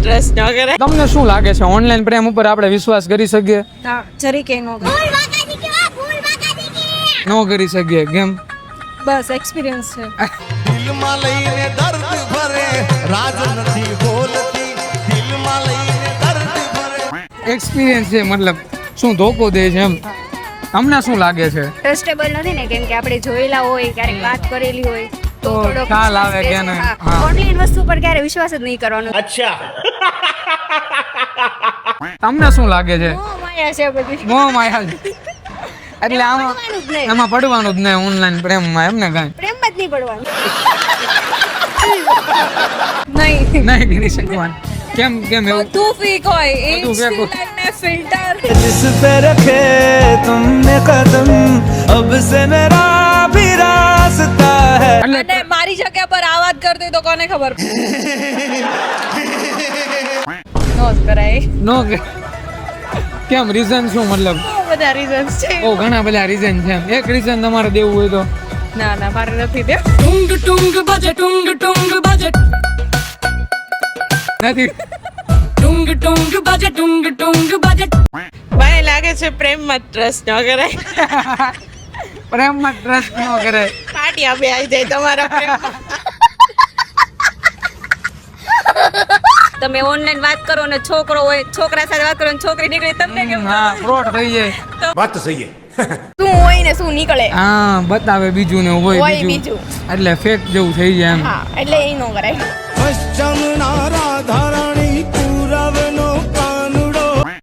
Trust ન કરાય. તમને શું લાગે છે ઓનલાઈન પ્રેમ ઉપર આપણે વિશ્વાસ કરી શકીએ? હા જરીકે નો કરી શકીએ કેમ? બસ એક્સપિરિયન્સ છે. દિલમાં લઈને દર્દ ભરે રાજ નથી બોલતી દિલમાં લઈને દર્દ ભરે એક્સપિરિયન્સ છે મતલબ શું ધોકો દે છે એમ? તમને શું લાગે છે? ટ્રસ્ટેબલ નથી ને, કેમ કે આપણે જોયેલા હોય, ક્યારેક વાત કરેલી હોય તો ખ્યાલ આવે કે નહીં. હા. ઓનલાઈન વસ્તુ પર ક્યારે વિશ્વાસ જ નહીં કરવાનો. તમને શું લાગે છે? માયા છે બધી. મોહ માયા છે. એટલે આમાં પડવાનું જ નહીં. એમાં પડવાનું જ નહીં ઓનલાઈન પ્રેમમાં એમ ને કાંઈ પ્રેમમાં જ નહીં પડવાનું. નહીં નહીં કરી શકવાનું. કેમ કેમ એવું? બધું ફેક હોય બધું fake હોય. ને ફિલ્ટર जिस पे रखे तुमने कदम अब से मेरा भी रास्ता है એટલે અને મારી જગ્યા પર આ વાત કરતી તો કોને ખબર નો જ કરાય. નો કેમ રીઝન શું મતલબ? બહુ બધા રીઝન્સ છે. ઓ ઘણા બધા રીઝન છે એમ. એક રીઝન તમારે દેવું હોય તો ના ના મારે નથી દે. ટુંગ ટુંગ બજે ટુંગ ટુંગ બજે નથી. ટુંગ ટુંગ બજે ટુંગ ટુંગ બજે. મને લાગે છે પ્રેમમાં ટ્રસ્ટ ન કરાય. પ્રેમમાં ટ્રસ્ટ ન કરે. પાર્ટી આપે આવી જાય તમારા પ્રેમમાં. તમે ઓનલાઈન વાત કરો ને છોકરો હોય, છોકરા સાથે વાત કરો ને છોકરી નીકળે, તમને કેમ? હા ફ્રોડ થઈ જાય. बात तो सही है શું હોય ને શું નીકળે. હા બતાવે બીજું ને હોય હોય બીજું બીજું. એટલે ફેક જેવું થઈ જાય એમ. હા એટલે એ નો કરાય. बस